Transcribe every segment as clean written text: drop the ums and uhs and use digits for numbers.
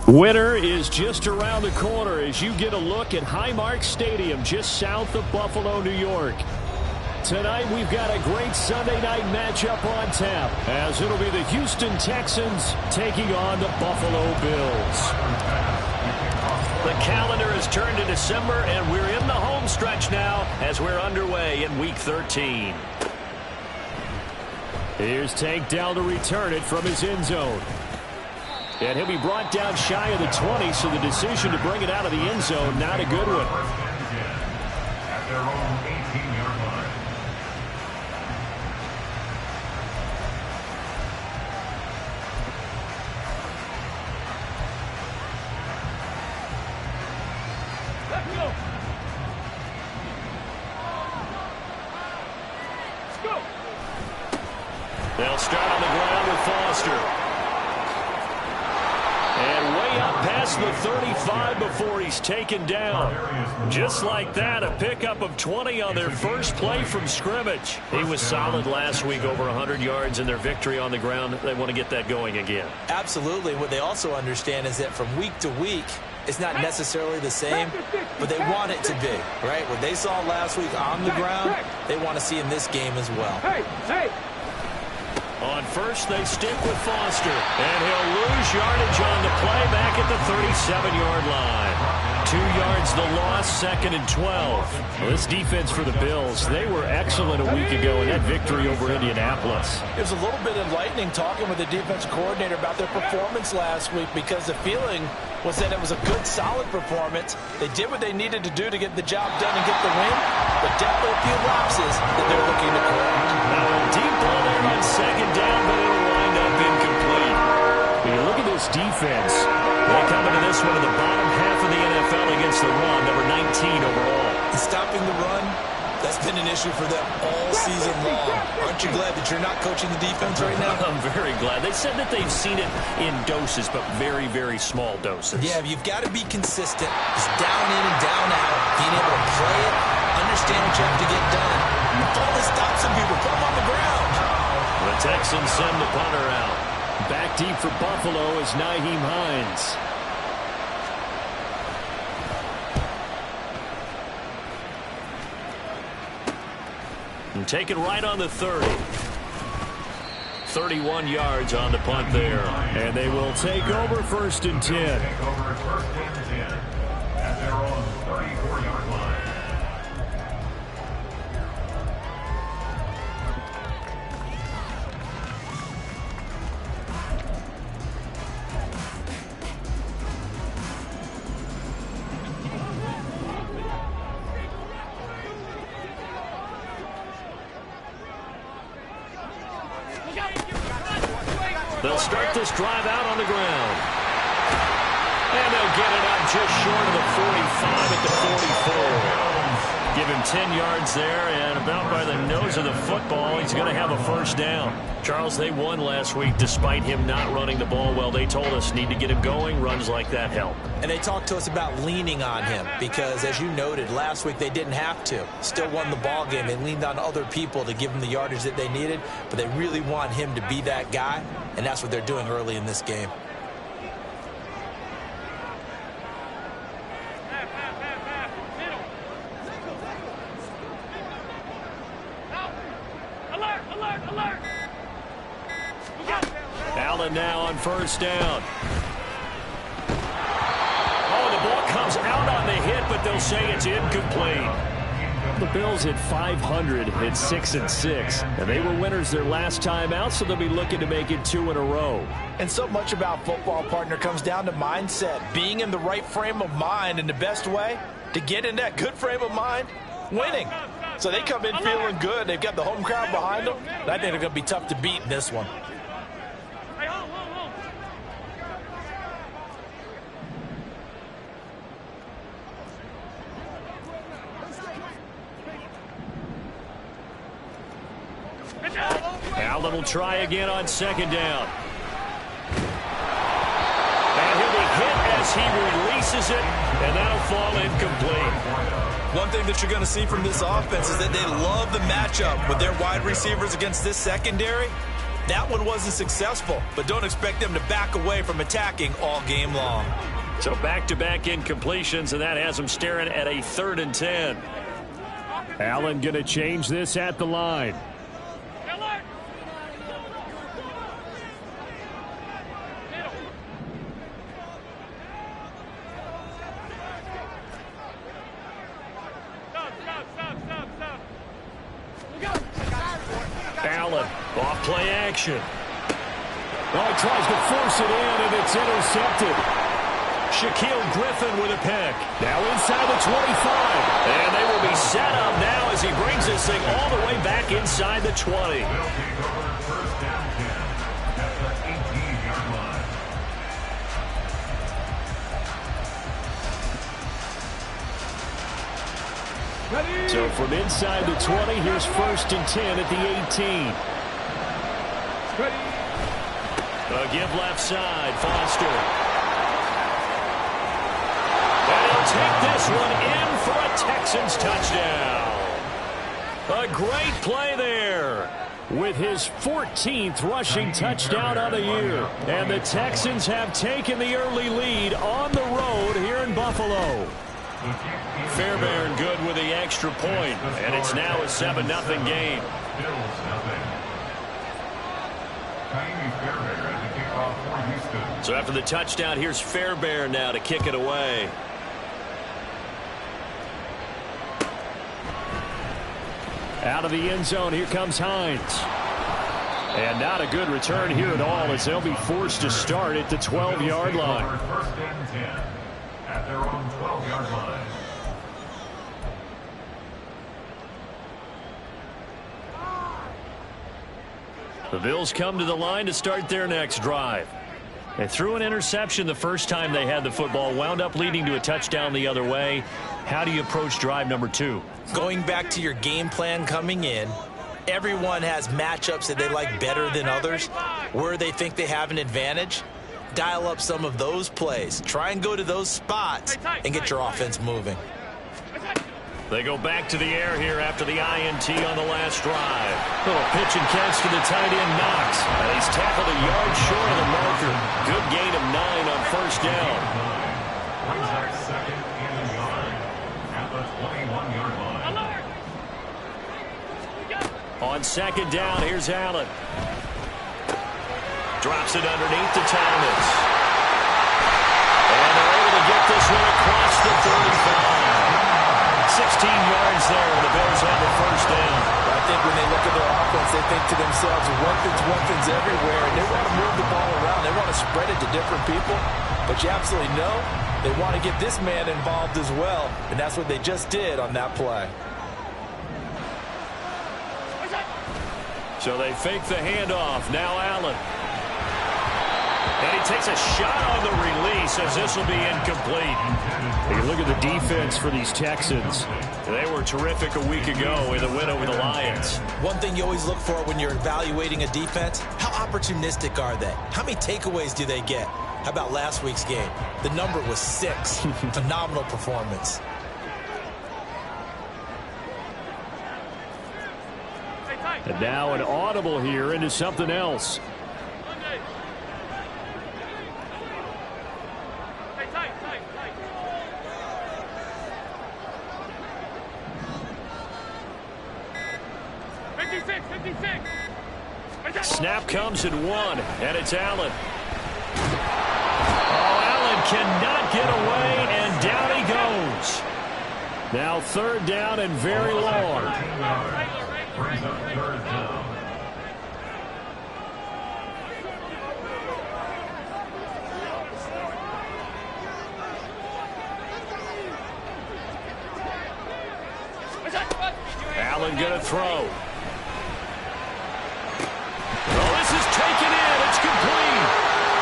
Winter is just around the corner as you get a look at Highmark Stadium just south of Buffalo, New York. Tonight, we've got a great Sunday night matchup on tap, as it'll be the Houston Texans taking on the Buffalo Bills. The calendar has turned to December, and we're in the home stretch now as we're underway in Week 13. Here's Tank down to return it from his end zone. And he'll be brought down shy of the 20, so the decision to bring it out of the end zone, not a good one. At their own 18-yard line. Let's go. Let's go. They'll start on the ground with Foster. And way up past the 35 before he's taken down. Just like that, a pickup of 20 on their first play from scrimmage. He was solid last week, over 100 yards in their victory on the ground. They want to get that going again. Absolutely. What they also understand is that from week to week, it's not necessarily the same, but they want it to be, right? What they saw last week on the ground, they want to see in this game as well. Hey. On first, they stick with Foster. And he'll lose yardage on the play back at the 37-yard line. 2 yards the loss, 2nd and 12. Well, this defense for the Bills, they were excellent a week ago in that victory over Indianapolis. It was a little bit enlightening talking with the defense coordinator about their performance last week, because the feeling was that it was a good, solid performance. They did what they needed to do to get the job done and get the win, but definitely a few lapses that they're looking to correct. Now a deep ball there on 2nd down, but it'll wind up incomplete. When you look at this defense, they come into this one in the bottom half of the NFL against the run, number 19 overall. And stopping the run, that's been an issue for them all season long. Aren't you glad that you're not coaching the defense right now? I'm very glad. They said that they've seen it in doses, but very, very small doses. Yeah, you've got to be consistent. Just down in and down out. Being able to play it, understand what you have to get done. Don't let stop some people. Put them on the ground. The Texans send the punter out. Back deep for Buffalo is Nyheim Hines. And take it right on the 30. 31 yards on the punt there. And they will take over 1st and 10. Take over 1st and 10 at their own 34-yard line. They'll start this drive out on the ground. And they'll get it up just short of the 45 at the 44. Give him 10 yards there, and about by the nose of the football, he's going to have a 1st down. Charles, they won last week despite him not running the ball well. They told us need to get him going. Runs like that help. And they talked to us about leaning on him because, as you noted, last week they didn't have to. Still won the ball game. They leaned on other people to give them the yardage that they needed, but they really want him to be that guy, and that's what they're doing early in this game. Alert! Allen now on 1st down. Oh, the ball comes out on the hit, but they'll say it's incomplete. The Bills at 500 at 6-6, and they were winners their last time out, so they'll be looking to make it 2 in a row. And so much about football, partner, comes down to mindset, being in the right frame of mind, and the best way to get in that good frame of mind, winning. So they come in feeling good. They've got the home crowd behind them, and I think they're going to be tough to beat in this one. Allen will try again on 2nd down. And he'll be hit as he releases it, and that'll fall incomplete. One thing that you're going to see from this offense is that they love the matchup with their wide receivers against this secondary. That one wasn't successful, but don't expect them to back away from attacking all game long. So back-to-back incompletions, and that has them staring at a 3rd and 10. Allen going to change this at the line. Alert! Allen, off play action. Oh, he tries to force it in, and it's intercepted. Shaquille Griffin with a pick. Now inside the 25. And they will be set up now as he brings this thing all the way back inside the 20. They'll take over first down 10 at the 18-yard line. So from inside the 20, here's first and 10 at the 18. A give left side, Foster. And he'll take this one in for a Texans touchdown. A great play there with his 14th rushing touchdown of the year. And the Texans have taken the early lead on the road here in Buffalo. Fairbairn good with the extra point, and it's now a 7-0 game. Bills nothing. Tiny Fairbairn at the kickoff for Houston. So after the touchdown, here's Fairbairn now to kick it away. Out of the end zone, here comes Hines. And not a good return here at all as they'll be forced to start at the 12-yard line. First and 10 at their own 12-yard line. The Bills come to the line to start their next drive. They threw an interception the first time they had the football, wound up leading to a touchdown the other way. How do you approach drive number 2? Going back to your game plan coming in, everyone has matchups that they like better than others. Where they think they have an advantage, dial up some of those plays. Try and go to those spots and get your offense moving. They go back to the air here after the INT on the last drive. Little pitch and catch to the tight end, Knox. And he's tackled a yard short of the marker. Good gain of 9 on first down. Brings back second and a yard at the 21-yard line. On second down, here's Allen. Drops it underneath to Thomas. And they're able to get this one across the 35. 16 yards there, and the Bills have the first down. I think when they look at their offense, they think to themselves, weapons everywhere, and they want to move the ball around. They want to spread it to different people, but you absolutely know they want to get this man involved as well, and that's what they just did on that play. So they fake the handoff. Now Allen. And he takes a shot on the release as this will be incomplete. You look at the defense for these Texans. They were terrific a week ago in the win over the Lions. One thing you always look for when you're evaluating a defense, how opportunistic are they? How many takeaways do they get? How about last week's game? The number was 6. Phenomenal performance. And now an audible here into something else. Snap comes at 1, and it's Allen. Oh, Allen cannot get away, and down he goes. Now third down and very long. Brings up third down. Allen going to throw. Oh, this is taken in. It's complete.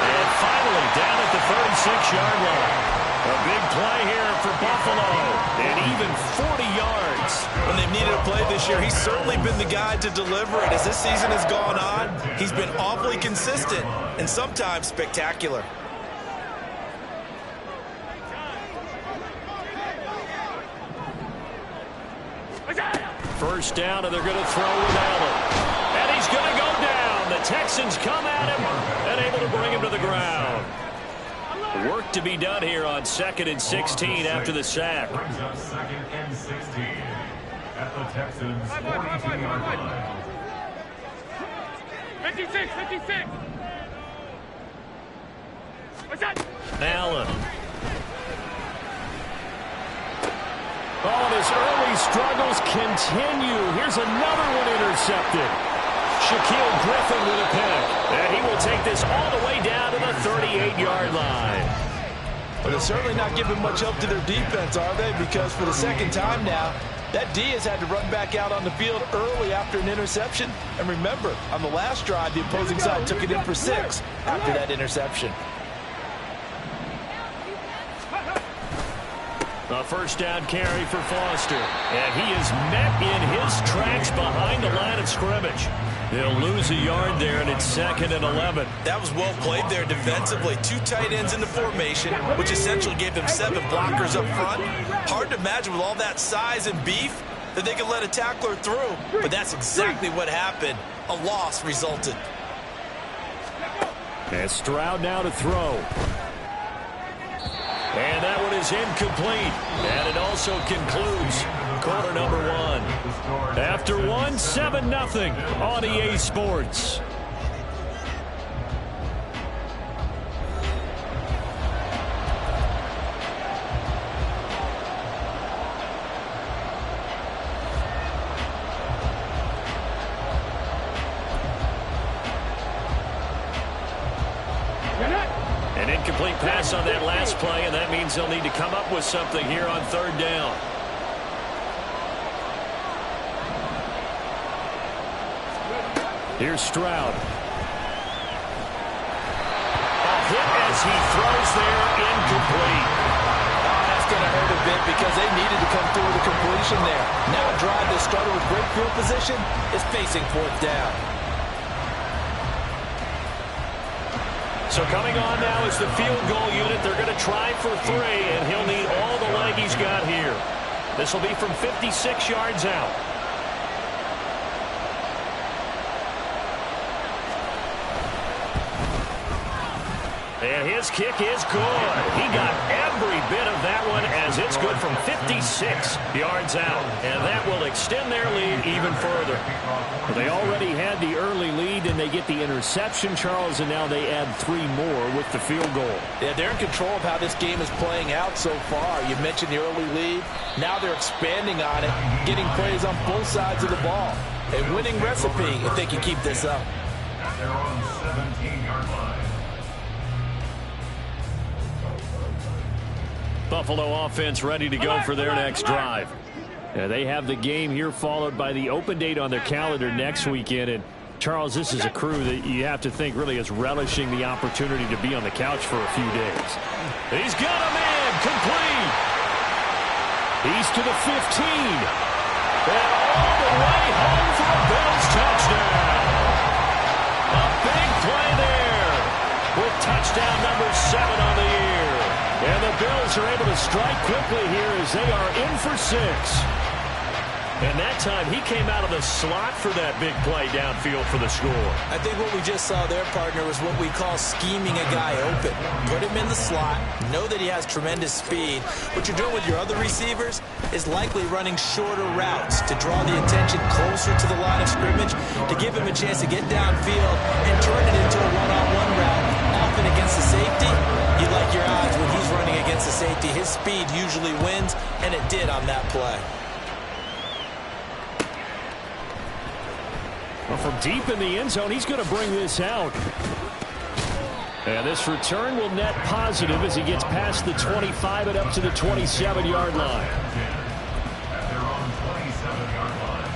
And finally down at the 36-yard line. A big play here for Buffalo. And even 40 yards. When they've needed a play this year, he's certainly been the guy to deliver it. As this season has gone on, he's been awfully consistent and sometimes spectacular. First down, and they're going to throw with Allen. And he's going to go down. The Texans come at him and able to bring him to the ground. Work to be done here on 2nd and 16 after the sack. Brings up 2nd and 16 at the Texans' 42-yard line. 56, 56. What's that? Allen. Oh, and his early struggles continue. Here's another one intercepted. Shaquille Griffin with a pick. And he will take this all the way down to the 38-yard line. Well, they're certainly not giving much help to their defense, are they? Because for the second time now, that D has had to run back out on the field early after an interception. And remember, on the last drive, the opposing side took it in for 6 after that interception. A first down carry for Foster. And he is met in his tracks behind the line of scrimmage. They'll lose a yard there, and it's 2nd and 11. That was well played there defensively. 2 tight ends in the formation, which essentially gave them 7 blockers up front. Hard to imagine with all that size and beef that they could let a tackler through. But that's exactly what happened. A loss resulted. And Stroud now to throw. And that one is incomplete. And it also concludes quarter number 1. After 1, 7-0 on EA Sports. An incomplete pass on that last play, and that means they'll need to come up with something here on 3rd down. Here's Stroud. A hit as he throws there, incomplete. Oh, that's going to hurt a bit because they needed to come through with a completion there. Now a drive that started with great field position is facing 4th down. So coming on now is the field goal unit. They're going to try for 3, and he'll need all the leg he's got here. This will be from 56 yards out. And his kick is good. He got every bit of that one as it's good from 56 yards out. And that will extend their lead even further. Well, they already had the early lead, and they get the interception, Charles, and now they add 3 more with the field goal. Yeah, they're in control of how this game is playing out so far. You mentioned the early lead. Now they're expanding on it, getting plays on both sides of the ball. A winning recipe if they can keep this up. At their own 17-yard line. Buffalo offense ready to go for their next drive. They have the game here followed by the open date on their calendar next weekend. And Charles, this is a crew that you have to think really is relishing the opportunity to be on the couch for a few days. He's got a man complete. He's to the 15. And all the way home for a Bills touchdown. A big play there with touchdown number 7 on the year. And the Bills are able to strike quickly here as they are in for 6. And that time he came out of the slot for that big play downfield for the score. I think what we just saw there, partner, was what we call scheming a guy open. Put him in the slot, know that he has tremendous speed. What you're doing with your other receivers is likely running shorter routes to draw the attention closer to the line of scrimmage, to give him a chance to get downfield and turn it into a one-on-one route, often against the safety. You like your odds when he's running against the safety. His speed usually wins, and it did on that play. Well, from deep in the end zone, he's going to bring this out. And this return will net positive as he gets past the 25 and up to the 27-yard line. At their own 27-yard line.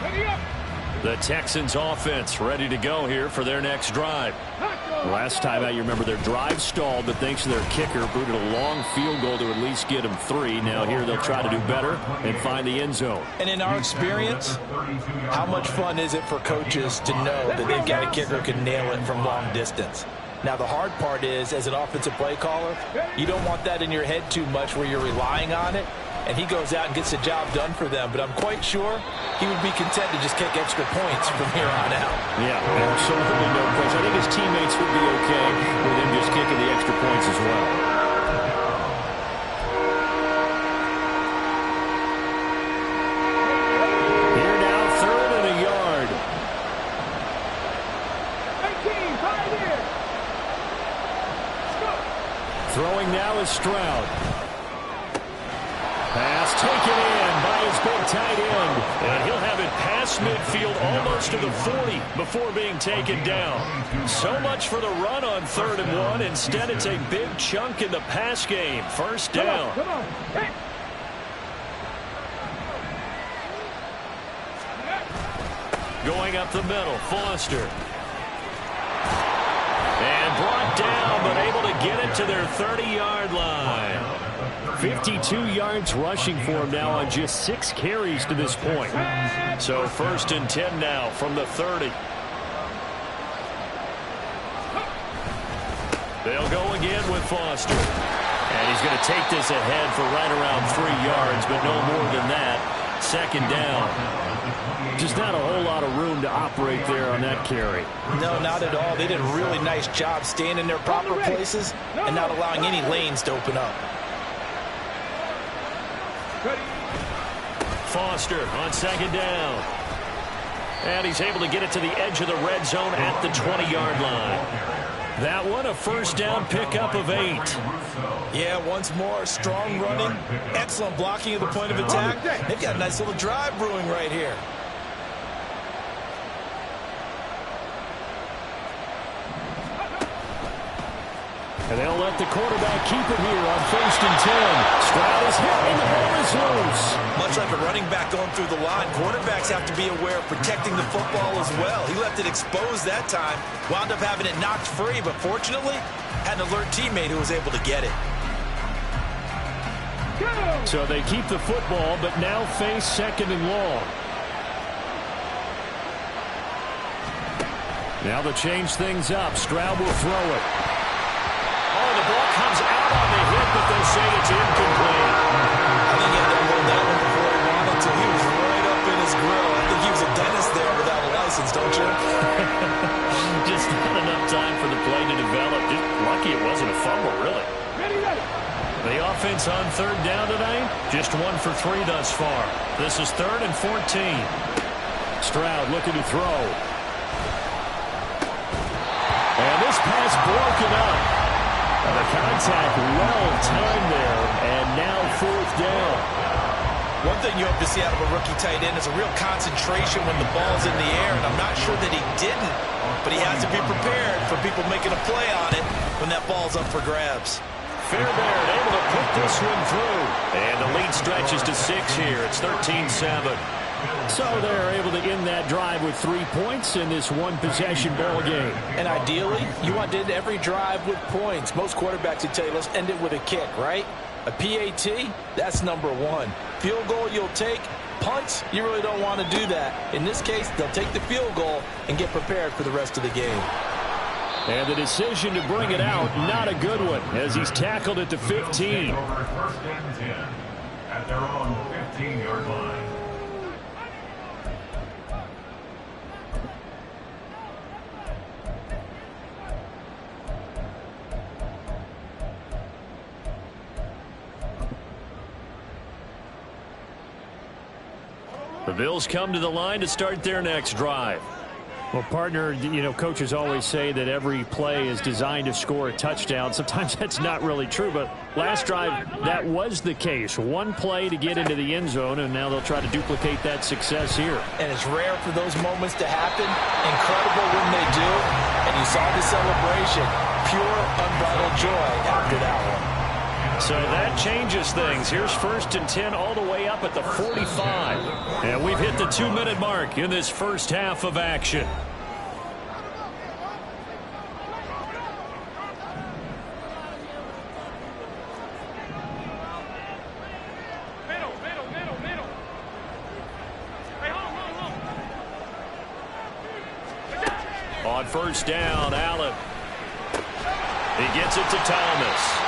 Ready up. The Texans offense ready to go here for their next drive. Last time out, you remember their drive stalled, but thanks to their kicker, booted a long field goal to at least get them 3. Now here they'll try to do better and find the end zone. And in our experience, how much fun is it for coaches to know that they've got a kicker who can nail it from long distance? Now, the hard part is, as an offensive play caller, you don't want that in your head too much where you're relying on it. and he goes out and gets the job done for them. But I'm quite sure he would be content to just kick extra points from here on out. Yeah, absolutely no question. I think his teammates would be okay with him just kicking the extra points as well. Here now, 3rd and a yard. 18, 5 years. Throwing now is Stroud. Pass taken in by his big tight end. And he'll have it past midfield almost to the 40 before being taken down. So much for the run on 3rd and 1. Instead, it's a big chunk in the pass game. First down. Come on. Hey. Going up the middle, Foster. And brought down, but able to get it to their 30-yard line. 52 yards rushing for him now on just 6 carries to this point. So 1st and 10 now from the 30. They'll go again with Foster. And he's going to take this ahead for right around 3 yards, but no more than that. 2nd down. Just not a whole lot of room to operate there on that carry. No, not at all. They did a really nice job staying in their proper places and not allowing any lanes to open up. Foster on 2nd down. And he's able to get it to the edge of the red zone at the 20-yard line. That one, a 1st down pickup of 8. Yeah, once more, strong running, excellent blocking at the point of attack. They've got a nice little drive brewing right here. And they'll let the quarterback keep it here on 1st and 10. Stroud is hit, and the ball is loose. Much like a running back going through the line, quarterbacks have to be aware of protecting the football as well. He left it exposed that time, wound up having it knocked free, but fortunately, had an alert teammate who was able to get it. So they keep the football, but now face 2nd and long. Now they'll change things up. Stroud will throw it. Oh, the ball comes out on the hit, but they'll say it's incomplete. I think he had to hold that one before he wanted to. He was right up in his grill. I think he was a dentist there without a license, don't you? Just not enough time for the play to develop. Just lucky it wasn't a fumble, really. The offense on 3rd down tonight, just 1 for 3 thus far. This is 3rd and 14. Stroud looking to throw. And this pass broken up. And the contact well timed there, and now 4th down. One thing you hope to see out of a rookie tight end is a real concentration when the ball's in the air, and I'm not sure that he didn't, but he has to be prepared for people making a play on it when that ball's up for grabs. Fairbairn able to put this one through. And the lead stretches to 6 here. It's 13-7. So they're able to end that drive with 3 points in this one-possession ball game. And ideally, you want to end every drive with points. Most quarterbacks would tell you, let's end it with a kick, right? A PAT, that's number 1. Field goal you'll take. Punts, you really don't want to do that. In this case, they'll take the field goal and get prepared for the rest of the game. And the decision to bring it out, not a good one, as he's tackled at the 15. Over 1st and 10 at their own 15-yard line. The Bills come to the line to start their next drive. Well, partner, you know, coaches always say that every play is designed to score a touchdown. Sometimes that's not really true, but last drive, that was the case. One play to get into the end zone, and now they'll try to duplicate that success here. And it's rare for those moments to happen. Incredible when they do. And you saw the celebration. Pure, unbridled joy after that one. So that changes things. Here's 1st and 10 all the way up at the 45. And we've hit the 2-minute mark in this first half of action. Middle. Hey, hold. On 1st down, Allen. He gets it to Thomas.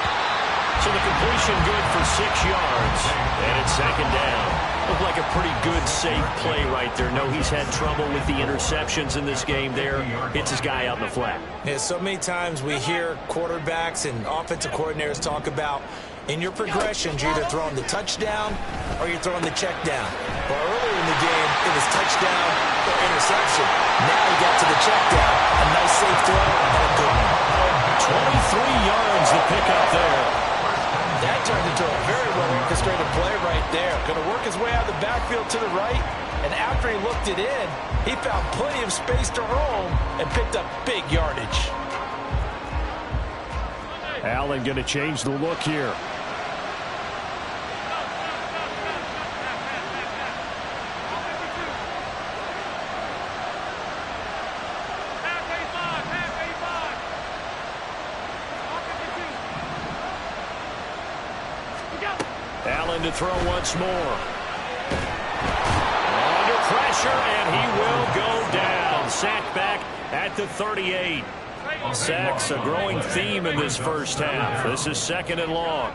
So the completion good for 6 yards. And it's second down. Looked like a pretty good, safe play right there. No, he's had trouble with the interceptions in this game there. Hits his guy out in the flat. Yeah, so many times we hear quarterbacks and offensive coordinators talk about in your progressions, you're either throwing the touchdown or you're throwing the check down. Well, earlier in the game, it was touchdown or interception. Now he got to the check down. A nice safe throw and a good one. 23 yards to pick up there. That turned into a very well-orchestrated play right there. Going to work his way out of the backfield to the right, and after he looked it in, he found plenty of space to roam and picked up big yardage. Allen going to change the look here. Allen to throw once more. Under pressure, and he will go down. Sacked back at the 38. Sacks a growing theme in this first half. This is second and long.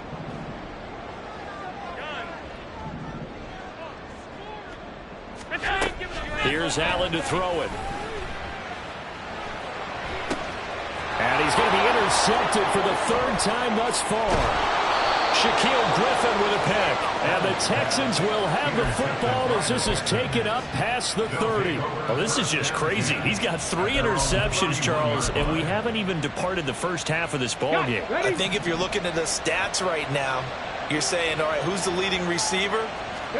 Here's Allen to throw it. And he's going to be intercepted for the 3rd time thus far. Shaquille Griffin with a pick. And the Texans will have the football as this is taken up past the 30. Well, this is just crazy. He's got 3 interceptions, Charles, and we haven't even departed the first half of this ballgame. I think if you're looking at the stats right now, you're saying, all right, who's the leading receiver?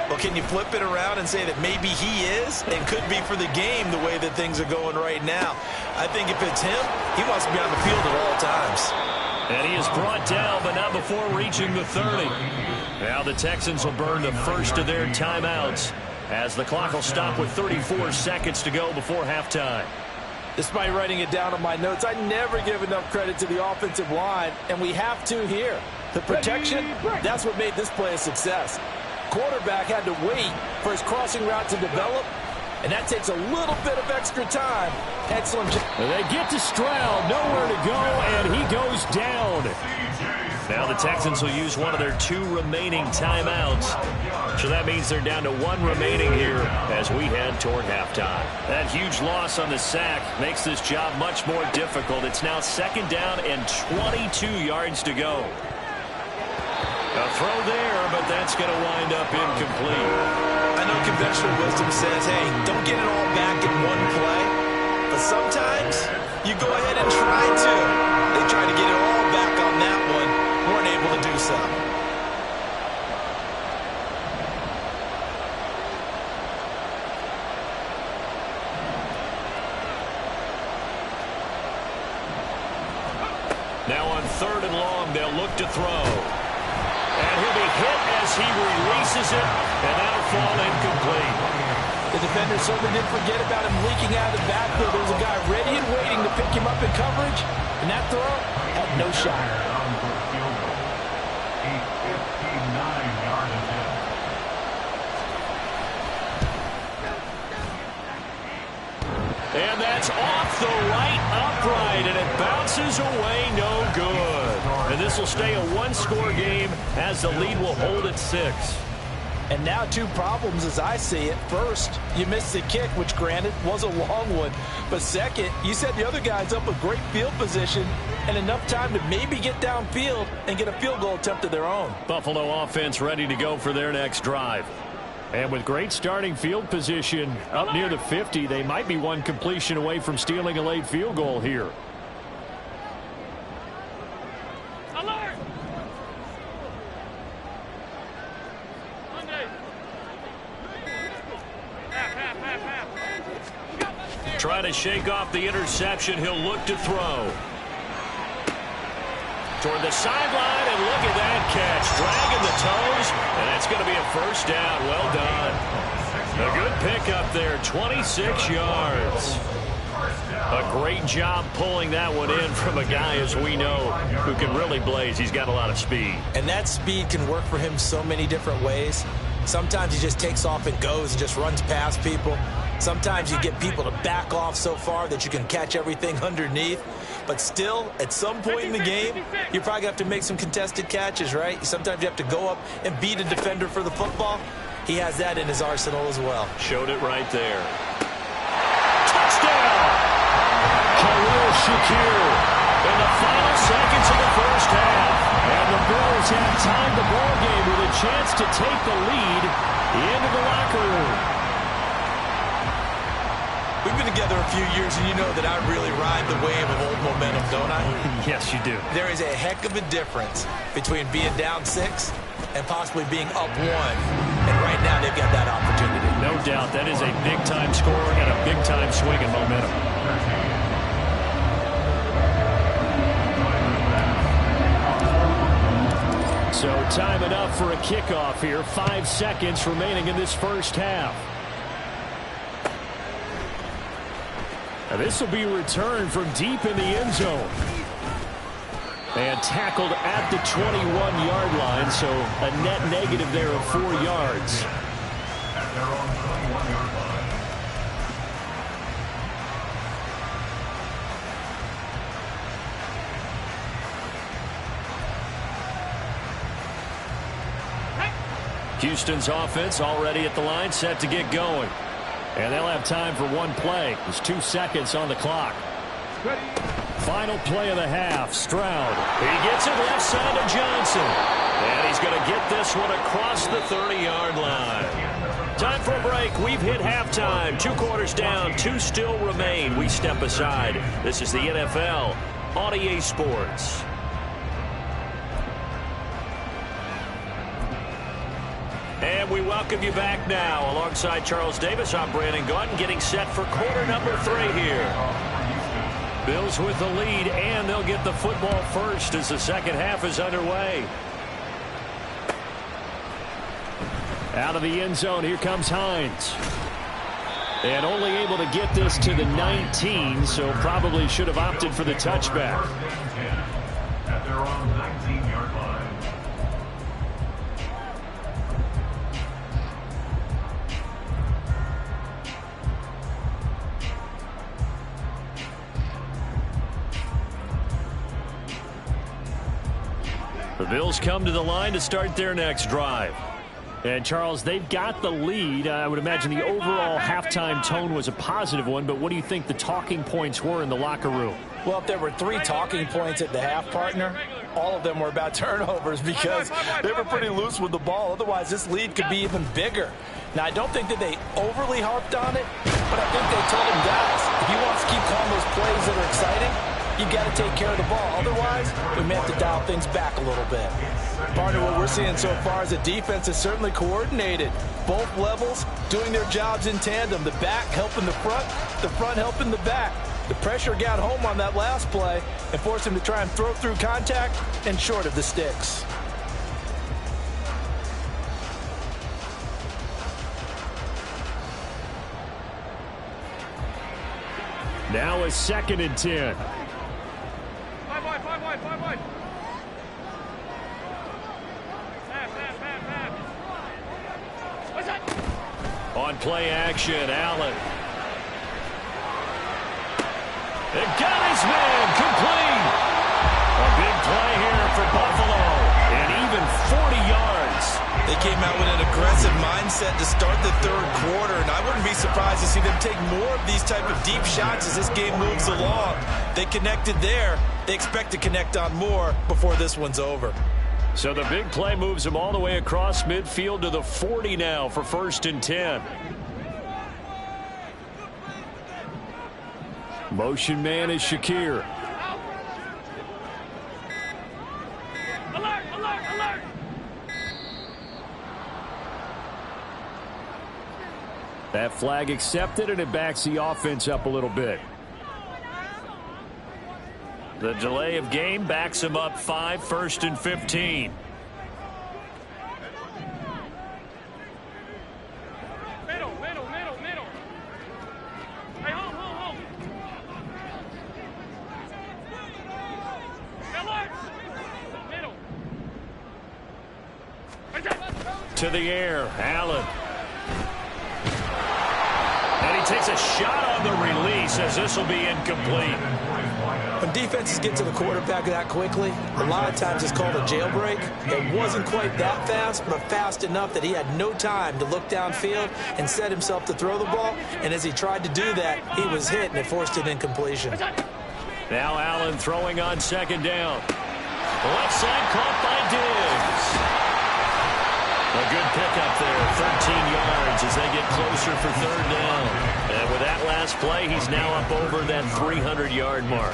Well, can you flip it around and say that maybe he is and could be for the game the way that things are going right now? I think if it's him, he wants to be on the field at all times. And he is brought down, but not before reaching the 30. Now the Texans will burn the first of their timeouts as the clock will stop with 34 seconds to go before halftime. Despite writing it down on my notes, I never give enough credit to the offensive line, and we have to here. The protection, that's what made this play a success. Quarterback had to wait for his crossing route to develop, and that takes a little bit of extra time. Excellent job. They get to Stroud, nowhere to go, and he goes down. Now the Texans will use one of their 2 remaining timeouts. So that means they're down to 1 remaining here as we head toward halftime. That huge loss on the sack makes this job much more difficult. It's now second down and 22 yards to go. A throw there, but that's going to wind up incomplete. I know conventional wisdom says, hey, don't get it all back in one play. But sometimes you go ahead and try to. They tried to get it all back on that one. Weren't able to do so. Now on 3rd and long, they'll look to throw. And he'll be hit as he releases it, and that'll fall incomplete. The defender certainly didn't forget about him leaking out of the backfield. There was a guy ready and waiting to pick him up in coverage, and that throw had no shot. And that's off the right upright, and it bounces away, no good. And this will stay a 1-score game as the lead will hold at 6. And now 2 problems as I see it. First, you missed the kick, which granted was a long one. But second, you set the other guys up with great field position and enough time to maybe get downfield and get a field goal attempt of their own. Buffalo offense ready to go for their next drive. And with great starting field position up near the 50, they might be 1 completion away from stealing a late field goal here. Alert! Trying to shake off the interception. He'll look to throw. Toward the sideline, and look at that catch. Dragging the toes, and that's going to be a first down. Well done. A good pickup there, 26 yards. A great job pulling that one in from a guy, as we know, who can really blaze. He's got a lot of speed. And that speed can work for him so many different ways. Sometimes he just takes off and goes and just runs past people. Sometimes you get people to back off so far that you can catch everything underneath. But still, at some point in the game, you're probably going to have to make some contested catches, right? Sometimes you have to go up and beat a defender for the football. He has that in his arsenal as well. Showed it right there. Touchdown! Khalil Shakir in the final seconds of the first half. And the Bills have tied the ball game with a chance to take the lead into the locker room. We've been together a few years, and you know that I really ride the wave of old momentum, don't I? Yes, you do. There is a heck of a difference between being down 6 and possibly being up 1. And right now, they've got that opportunity. No doubt. That is a big-time score and a big-time swing in momentum. So time enough for a kickoff here. 5 seconds remaining in this first half. Now this will be returned from deep in the end zone. And tackled at the 21-yard line, so a net negative there of 4 yards. At their own 21-yard line. Houston's offense already at the line, set to get going. And they'll have time for one play. There's 2 seconds on the clock. Ready. Final play of the half. Stroud. He gets it left side to Johnson. And he's going to get this one across the 30-yard line. Time for a break. We've hit halftime. 2 quarters down. 2 still remain. We step aside. This is the NFL on EA Sports. And we welcome you back now. Alongside Charles Davis, I'm Brandon Gaudin, getting set for quarter number 3 here. Bills with the lead, and they'll get the football first as the second half is underway. Out of the end zone, here comes Hines. And only able to get this to the 19, so probably should have opted for the touchback. At their own 19-yard line. The Bills come to the line to start their next drive. And, Charles, they've got the lead. I would imagine the overall halftime tone was a positive one, but what do you think the talking points were in the locker room? Well, if there were 3 talking points at the half, partner, all of them were about turnovers because they were pretty loose with the ball. Otherwise, this lead could be even bigger. Now, I don't think that they overly harped on it, but I think they told them, guys, if you want us to keep calling those plays that are exciting, you got to take care of the ball. Otherwise, we may have to dial things back a little bit. Partner, what we're seeing so far is the defense is certainly coordinated. Both levels doing their jobs in tandem. The back helping the front helping the back. The pressure got home on that last play and forced him to try and throw through contact and short of the sticks. Now a 2nd and 10. 5 wide. What's that? On play action, Allen. They got his man complete. A big play here for Buffalo. And even 40 yards. They came out with an aggressive mindset to start the 3rd quarter, and I wouldn't be surprised to see them take more of these type of deep shots as this game moves along. They connected there. They expect to connect on more before this one's over. So the big play moves them all the way across midfield to the 40 now for 1st and 10. Motion man is Shakir. Alert! That flag accepted, and it backs the offense up a little bit. The delay of game backs him up 5, 1st and 15. Middle. Hey, hold. Alert! Middle. To the air, Allen. And he takes a shot on the release as this will be incomplete. When defenses get to the quarterback that quickly, a lot of times it's called a jailbreak. It wasn't quite that fast, but fast enough that he had no time to look downfield and set himself to throw the ball. And as he tried to do that, he was hit, and it forced an incompletion. Now Allen throwing on second down. Left side caught by Diggs. A good pickup there, 13 yards as they get closer for third down. And with that last play, he's now up over that 300-yard mark.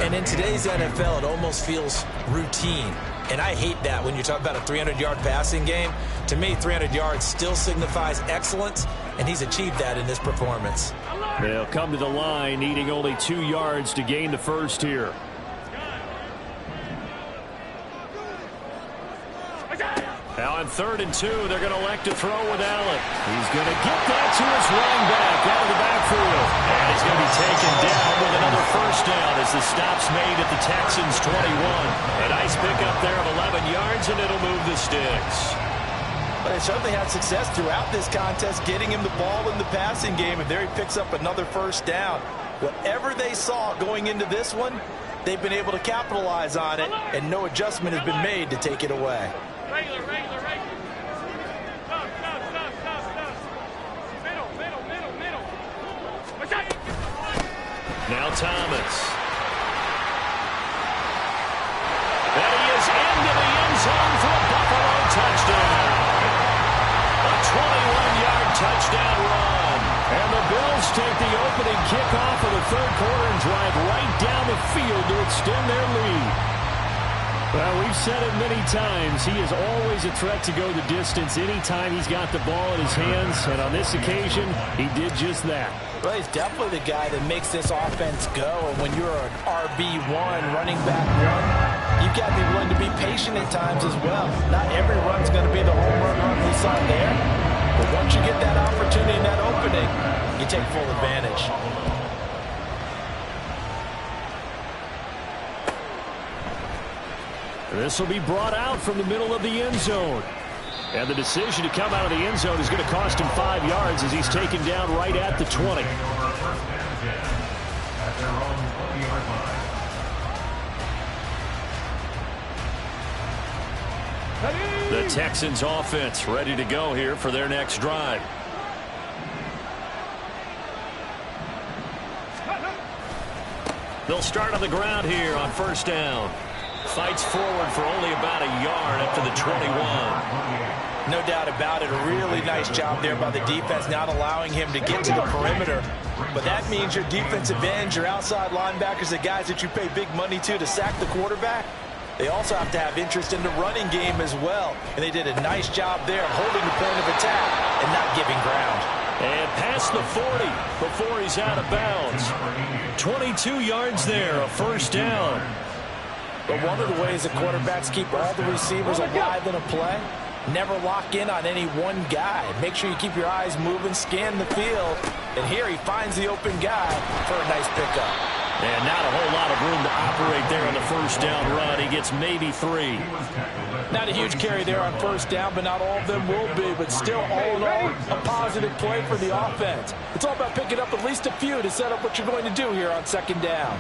And in today's NFL, it almost feels routine. And I hate that when you talk about a 300-yard passing game. To me, 300 yards still signifies excellence, and he's achieved that in this performance. They'll come to the line, needing only 2 yards to gain the first here. Now on 3rd and 2, they're going to elect to throw with Allen. He's going to get that to his running back out of the backfield. And he's going to be taken down with another first down as the stop's made at the Texans' 21. A nice pickup there of 11 yards, and it'll move the sticks. But they certainly had success throughout this contest, getting him the ball in the passing game, and there he picks up another first down. Whatever they saw going into this one, they've been able to capitalize on it, and no adjustment has been made to take it away. Regular. Stop. Middle. Now Thomas. And he is into the end zone for a Buffalo touchdown. A 21-yard touchdown run. And the Bills take the opening kickoff of the third quarter and drive right down the field to extend their lead. Well, we've said it many times. He is always a threat to go the distance anytime he's got the ball in his hands. And on this occasion, he did just that. Well, he's definitely the guy that makes this offense go. And when you're an RB1, running back one, you've got to be willing to be patient at times as well. Not every run's going to be the home run we saw there. But once you get that opportunity and that opening, you take full advantage. This will be brought out from the middle of the end zone. And the decision to come out of the end zone is going to cost him 5 yards as he's taken down right at the 20. The Texans offense ready to go here for their next drive. They'll start on the ground here on first down. Fights forward for only about a yard up to the 21. No doubt about it. A really nice job there by the defense, not allowing him to get to the perimeter. But that means your defensive ends, your outside linebackers, the guys that you pay big money to sack the quarterback, they also have to have interest in the running game as well. And they did a nice job there holding the point of attack and not giving ground. And past the 40 before he's out of bounds. 22 yards there, a first down. But one of the ways that quarterbacks keep all the receivers alive in a play, never lock in on any one guy. Make sure you keep your eyes moving, scan the field. And here he finds the open guy for a nice pickup. And not a whole lot of room to operate there on the first down run. He gets maybe 3. Not a huge carry there on first down, but not all of them will be. But still, all in all, a positive play for the offense. It's all about picking up at least a few to set up what you're going to do here on second down.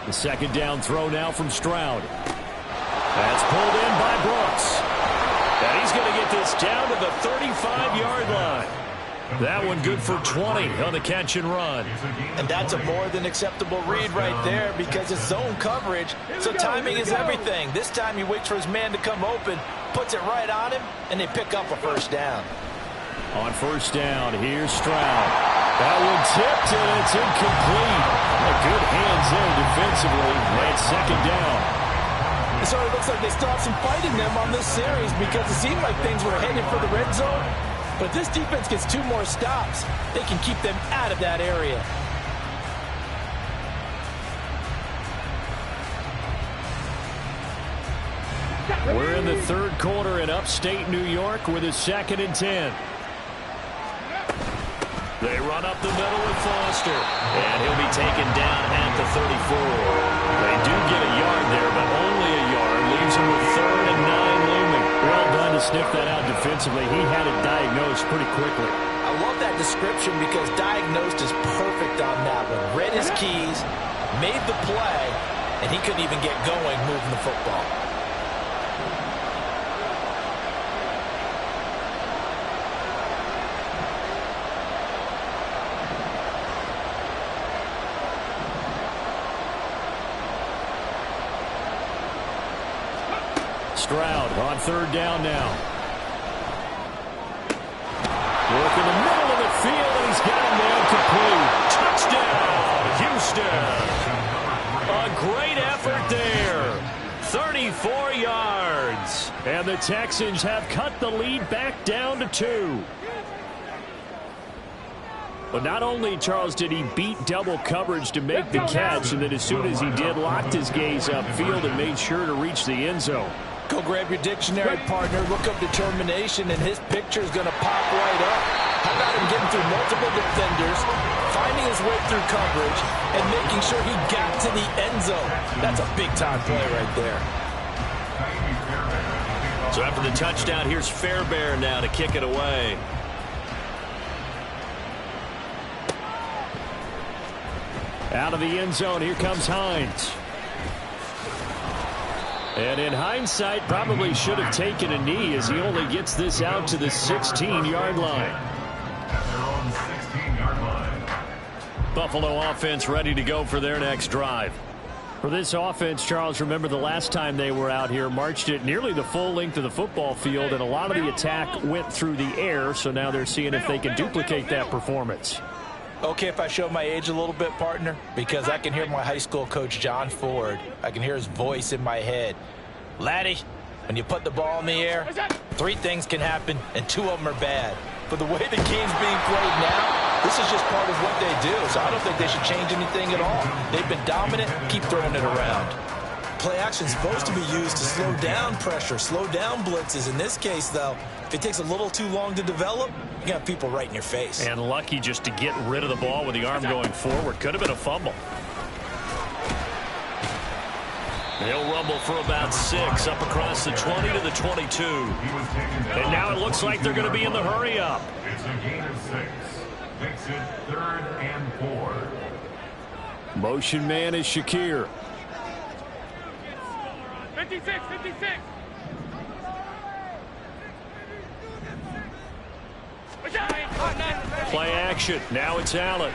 The second down throw now from Stroud. That's pulled in by Brooks. And he's going to get this down to the 35-yard line. That one good for 20 on the catch and run. And that's a more than acceptable read right there because it's zone coverage, so timing is everything. This time he waits for his man to come open, puts it right on him, and they pick up a first down. On first down, here's Stroud. That one tipped, and it's incomplete. A good hands there defensively, and second down. It sort of looks like they still have some fight in them on this series because it seemed like things were headed for the red zone. But if this defense gets 2 more stops, they can keep them out of that area. We're in the third quarter in upstate New York with a 2nd and 10. They run up the middle with Foster, and he'll be taken down at the 34. They do get a yard there, but only a yard. Leaves him with 3rd and 9 looming. Well done to sniff that out defensively. He had it diagnosed pretty quickly. I love that description because diagnosed is perfect on that one. Read his keys, made the play, and he couldn't even get going moving the football. Stroud on third down now. Work in the middle of the field, and he's got him down complete. Touchdown, Houston. A great effort there. 34 yards. And the Texans have cut the lead back down to 2. But not only, Charles, did he beat double coverage to make the catch, and then as soon as he did, locked his gaze upfield and made sure to reach the end zone. Go grab your dictionary, partner. Look up determination, and his picture is going to pop right up. How about him getting through multiple defenders, finding his way through coverage, and making sure he got to the end zone? That's a big-time play right there. So after the touchdown, here's Fairbairn now to kick it away. Out of the end zone, here comes Hines. And in hindsight, probably should have taken a knee as he only gets this out to the 16-yard line. At their own 16-yard line. Buffalo offense ready to go for their next drive. For this offense, Charles, remember the last time they were out here, marched it nearly the full length of the football field, and a lot of the attack went through the air, so now they're seeing if they can duplicate that performance. Okay, if I show my age a little bit, partner, because I can hear my high school coach, John Ford. I can hear his voice in my head. Laddie, when you put the ball in the air, 3 things can happen, and 2 of them are bad. But the way the game's being played now, this is just part of what they do, so I don't think they should change anything at all. They've been dominant. Keep throwing it around. Play action is supposed to be used to slow down pressure, slow down blitzes. In this case, though, if it takes a little too long to develop, you got people right in your face. And lucky just to get rid of the ball with the arm going forward. Could have been a fumble. He'll rumble for about 6 up across the 20 to the 22. And now it looks like they're going to be in the hurry up. It's a gain of 6. Makes it 3rd and 4. Motion man is Shakir. 56, 56. Play action. Now it's Allen.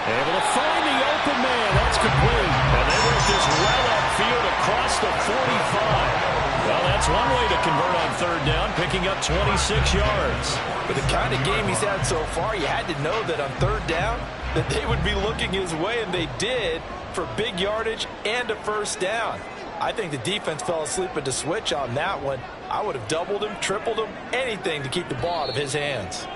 Able to find the open man. That's complete. And they work this well upfield across the 45. Well, that's one way to convert on 3rd down, picking up 26 yards. With the kind of game he's had so far, you had to know that on 3rd down that they would be looking his way, and they did, for big yardage and a 1st down. I think the defense fell asleep at the switch on that one. I would have doubled him, tripled him, anything to keep the ball out of his hands.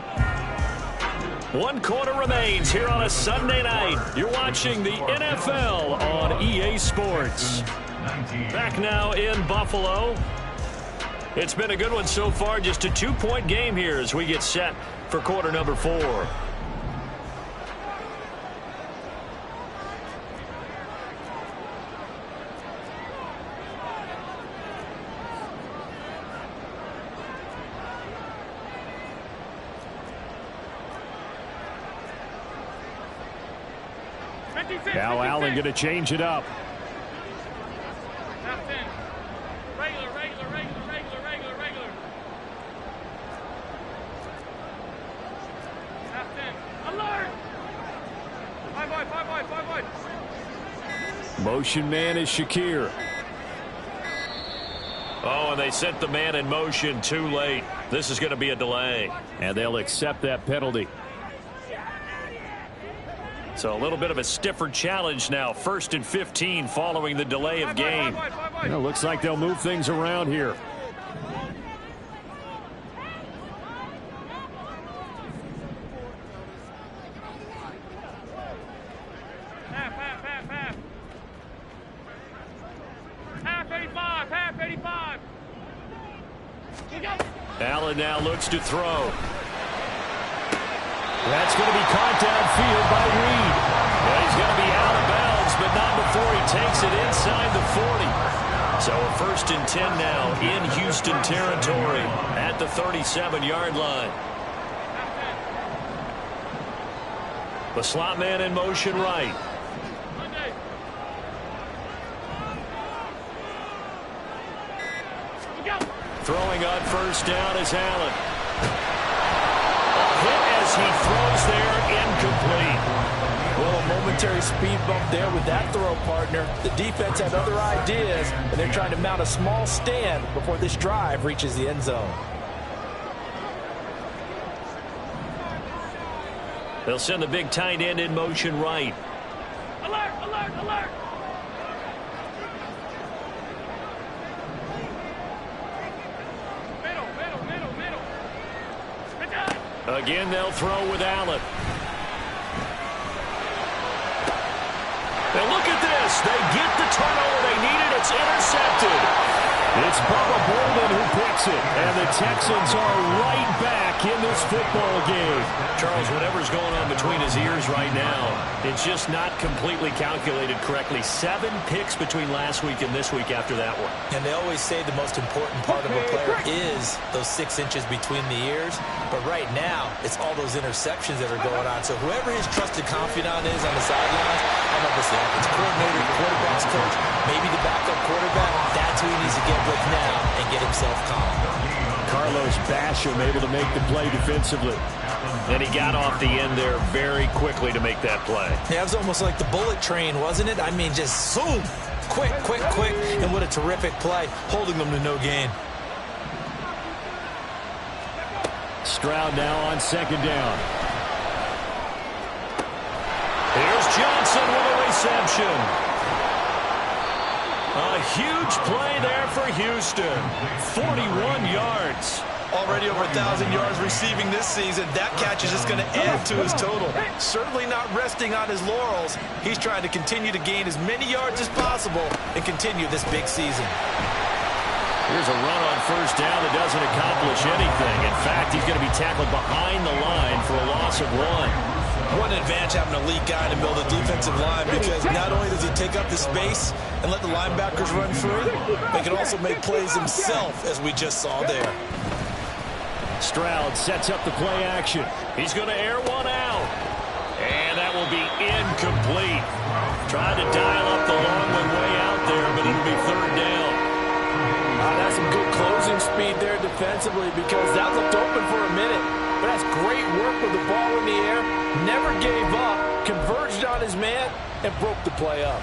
1 quarter remains here on a Sunday night. You're watching the NFL on EA Sports. Back now in Buffalo. It's been a good one so far. Just a 2-point game here as we get set for quarter number 4. Now Allen going to change it up. Motion man is Shakir. Oh, and they sent the man in motion too late. This is going to be a delay. And they'll accept that penalty. So a little bit of a stiffer challenge now. 1st and 15 following the delay of game. It looks like they'll move things around here. Half 85. Allen now looks to throw. That's going to be caught downfield by Reed. Well, he's going to be out of bounds, but not before he takes it inside the 40. So a 1st and 10 now in Houston territory at the 37-yard line. The slot man in motion right. Throwing on 1st down is Allen. A hit as he throws there, incomplete. Well, a momentary speed bump there with that throw, partner. The defense had other ideas, and they're trying to mount a small stand before this drive reaches the end zone. They'll send the big tight end in motion right. Alert, alert, alert. Again, they'll throw with Allen. And look at this. They get the turnover they needed. It's intercepted. It's Bubba Bolden who picks it. And the Texans are right back in this football game. Charles, whatever's going on between his ears right now, it's just not completely calculated correctly. 7 picks between last week and this week after that one. And they always say the most important part of a player is those 6 inches between the ears. But right now, it's all those interceptions that are going on. So whoever his trusted confidant is on the sidelines, I don't know if it's the offensive coordinator, the quarterback's coach, maybe the backup quarterback, that's who he needs to get with now and get himself calm. Carlos Basham able to make the play defensively. And he got off the end there very quickly to make that play. Yeah, it was almost like the bullet train, wasn't it? I mean, just zoom, quick, quick, quick, and what a terrific play, holding them to no gain. Stroud now on 2nd down. Here's Johnson with a reception. A huge play there for Houston. 41 yards. Already over 1,000 yards receiving this season. That catch is just going to add to his total. Certainly not resting on his laurels. He's trying to continue to gain as many yards as possible and continue this big season. Here's a run on 1st down that doesn't accomplish anything. In fact, he's going to be tackled behind the line for a loss of 1. What an advantage having an elite guy to build a defensive line, because not only does he take up the space and let the linebackers run free, they can also make plays himself, as we just saw there. Stroud sets up the play action. He's going to air one out. And that will be incomplete. Trying to dial up the long one way out there, but it'll be 3rd down. That's some good closing speed there defensively, because that looked open for a minute. But that's great work with the ball in the air. Never gave up, converged on his man, and broke the play up.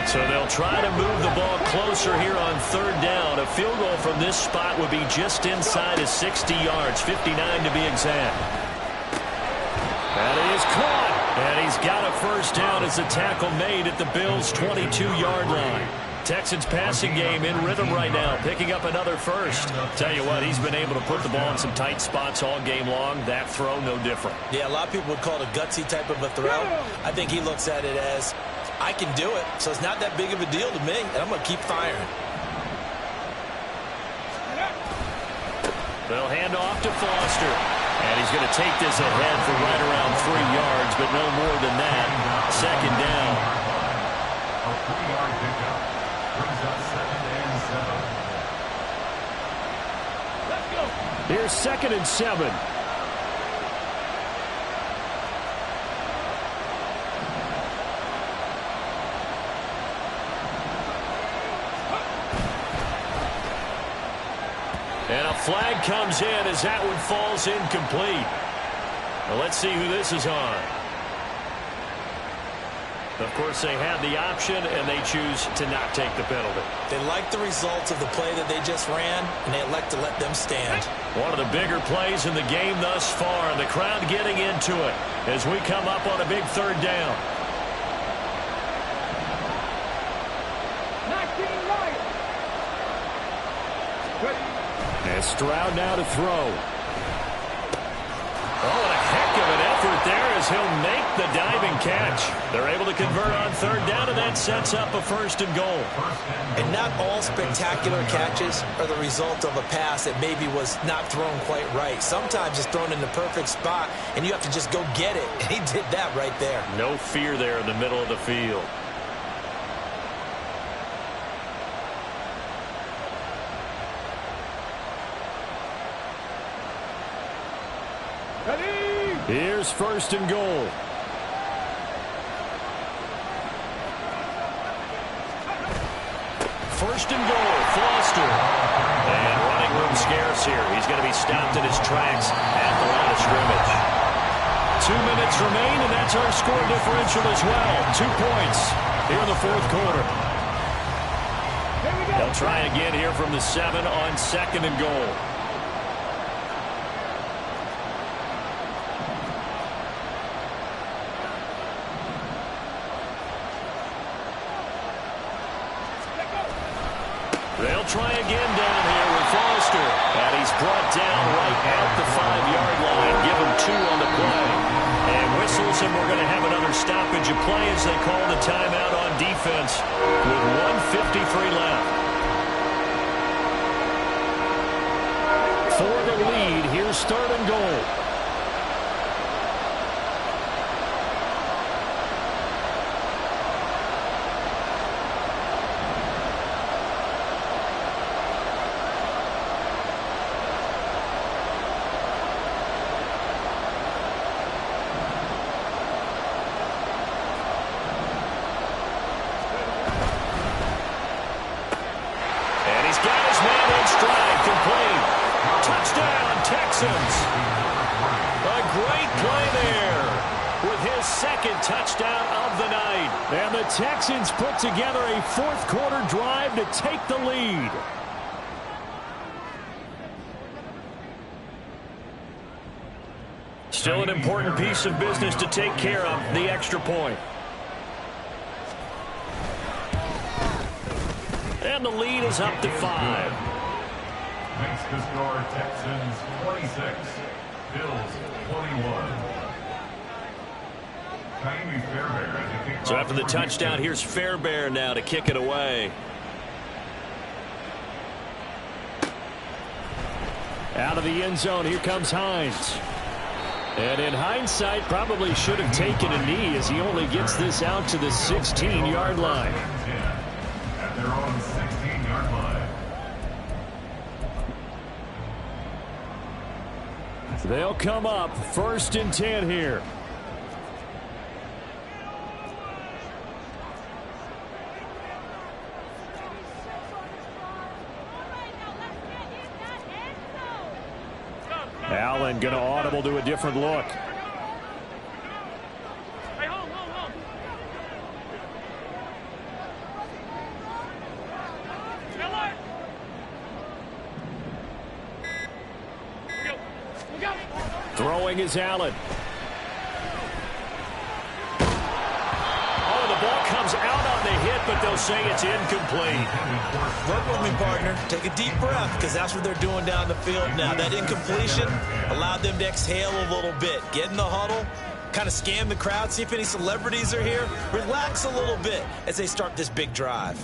So they'll try to move the ball closer here on 3rd down. A field goal from this spot would be just inside of 60 yards, 59 to be exact. That is caught. And he's got a 1st down as a tackle made at the Bills' 22-yard line. Texans passing game in rhythm right now, picking up another 1st. Tell you what, he's been able to put the ball in some tight spots all game long. That throw, no different. Yeah, a lot of people would call it a gutsy type of a throw. I think he looks at it as, I can do it, so it's not that big of a deal to me, and I'm going to keep firing. They'll hand off to Foster. And he's going to take this ahead for right around 3 yards, but no more than that. 2nd down. A 3-yard pickup brings us 2nd and 7. Here's 2nd and 7. And a flag comes in as that one falls incomplete. Well, let's see who this is on. Of course, they had the option, and they choose to not take the penalty. They like the results of the play that they just ran, and they elect to let them stand. One of the bigger plays in the game thus far, and the crowd getting into it as we come up on a big 3rd down. 19 right. And Stroud now to throw. Oh, and a heck of an effort there as he'll make the diving catch. They're able to convert on 3rd down, and that sets up a 1st and goal. And not all spectacular catches are the result of a pass that maybe was not thrown quite right. Sometimes it's thrown in the perfect spot, and you have to just go get it. And he did that right there. No fear there in the middle of the field. Here's first and goal. First and goal, Foster. And running room scarce here. He's going to be stopped in his tracks at the line of scrimmage. 2 minutes remain, and that's our score differential as well. 2 points here in the fourth quarter. They'll try again here from the 7 on second and goal. They'll try again down here with Foster. And he's brought down right at the 5-yard line. Give him 2 on the play. And whistles, and we're going to have another stoppage of play as they call the timeout on defense with 1:53 left. For the lead, here's third and goal. Touchdown, Texans. A great play there with his second touchdown of the night. And the Texans put together a fourth quarter drive to take the lead. Still an important piece of business to take care of, the extra point. And the lead is up to 5. Makes the score Texans 26, Bills 21. So after the touchdown, here's Fairbairn now to kick it away. Out of the end zone, here comes Hines. And in hindsight, probably should have taken a knee as he only gets this out to the 16-yard line. At their own 16-yard line. They'll come up first and 10 here. Allen going to audible to a different look. Hey, hold. Miller! Go. Throwing is Allen. Oh, the ball comes out on the hit, but they'll say it's incomplete. Work with me, partner. Take a deep breath, because that's what they're doing down the field now. That incompletion allowed them to exhale a little bit. Get in the huddle, kind of scan the crowd, see if any celebrities are here. Relax a little bit as they start this big drive.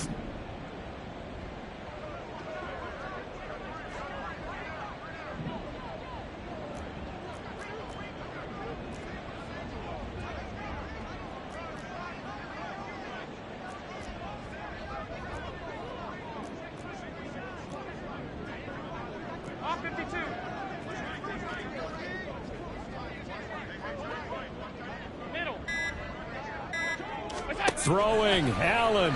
Off 52. Middle. Throwing, Allen.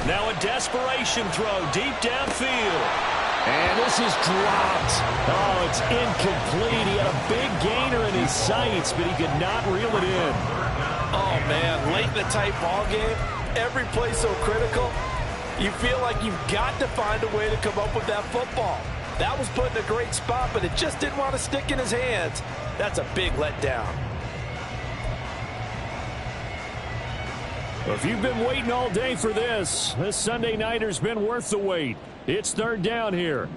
Now a desperation throw deep downfield. And this is dropped. Oh, it's incomplete. He had a big gainer in his sights, but he could not reel it in. Oh, man, late in the tight ball game, every play so critical. You feel like you've got to find a way to come up with that football. That was put in a great spot, but it just didn't want to stick in his hands. That's a big letdown. Well, if you've been waiting all day for this Sunday nighter's been worth the wait. It's third down here.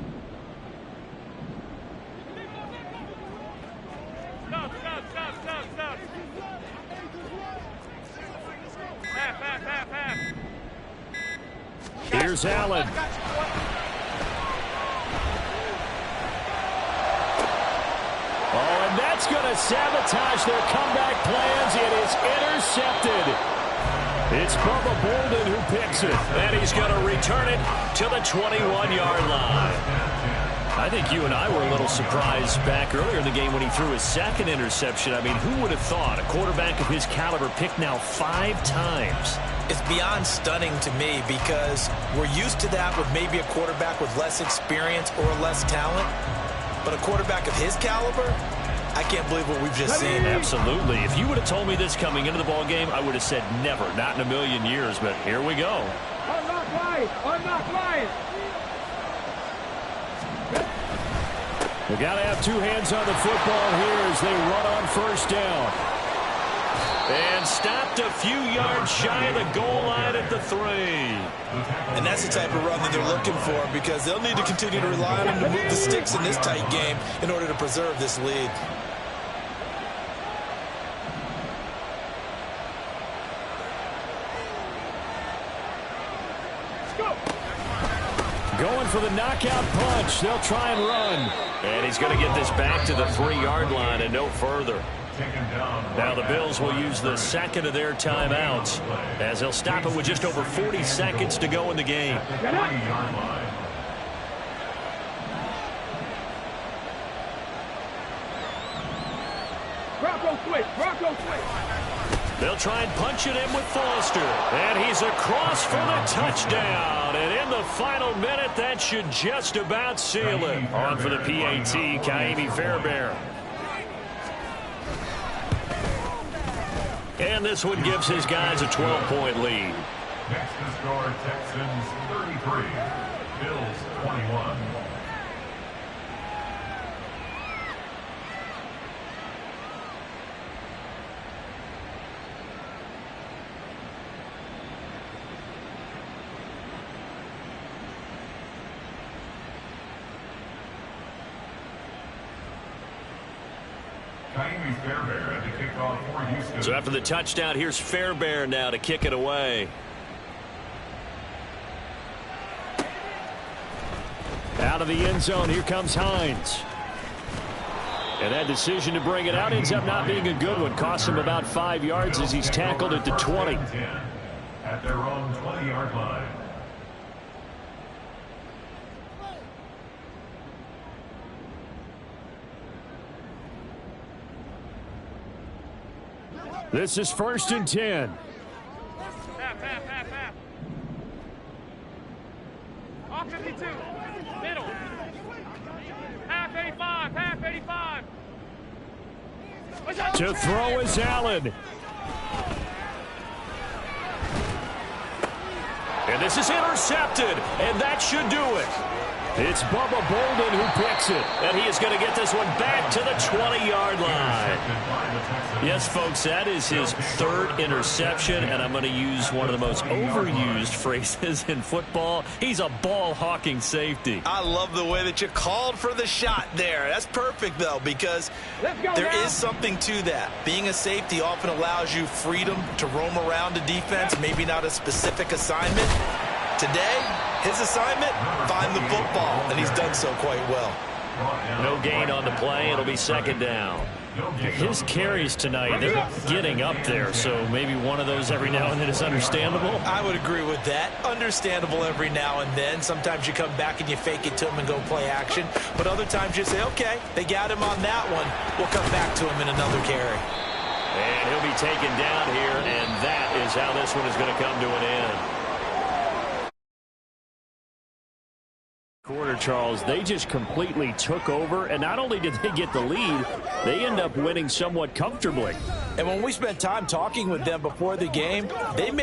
Stop. Half. Here's Allen. Oh, and that's going to sabotage their comeback plans. It is intercepted. It's Bubba Bolden who picks it. And he's going to return it to the 21-yard line. I think you and I were a little surprised back earlier in the game when he threw his second interception. I mean, who would have thought a quarterback of his caliber picked now 5 times? It's beyond stunning to me because we're used to that with maybe a quarterback with less experience or less talent. But a quarterback of his caliber, I can't believe what we've just seen. Absolutely. If you would have told me this coming into the ball game, I would have said never, not in a million years. But here we go. Unlock line. Unlock line. We got to have 2 hands on the football here as they run on first down. And stopped a few yards shy of the goal line at the 3. And that's the type of run that they're looking for because they'll need to continue to rely on him to move the sticks in this tight game in order to preserve this lead. Going for the knockout punch. They'll try and run. And he's going to get this back to the 3-yard line and no further. Now the Bills will use the second of their timeouts as they'll stop it with just over 40 seconds to go in the game. Bronco switch. Bronco switch. They'll try and punch it in with Foster. And he's across for the touchdown. And in the final minute, that should just about seal it. On for the PAT, Kaimi Fairbairn. And this one gives his guys a 12-point lead. Next to score, Texans 33, Bills 21. Kaimi Fairbairn to kick off for Houston. So after the touchdown, here's Fairbairn now to kick it away. Out of the end zone, here comes Hines. And that decision to bring it out ends up not being a good one. Costs him about 5 yards as he's tackled at the 20. At their own 20-yard line. This is 1st and 10. Half. Off 52. Middle. Half 85. Half 85. To throw is Allen. And this is intercepted, and that should do it. It's Bubba Bolden who picks it, and he is going to get this one back to the 20-yard line. Yes, folks, that is his 3rd interception, and I'm going to use one of the most overused phrases in football. He's a ball-hawking safety. I love the way that you called for the shot there. That's perfect, though, because there is something to that. Being a safety often allows you freedom to roam around a defense, maybe not a specific assignment. Today, his assignment, find the football, and he's done so quite well. No gain on the play. It'll be 2nd down. His carries tonight, they're getting up there, so maybe one of those every now and then is understandable. I would agree with that. Understandable every now and then. Sometimes you come back and you fake it to him and go play action. But other times you say, okay, they got him on that one. We'll come back to him in another carry. And he'll be taken down here, and that is how this one is going to come to an end. Quarter, Charles, they just completely took over, and not only did they get the lead, they end up winning somewhat comfortably. And when we spent time talking with them before the game, they made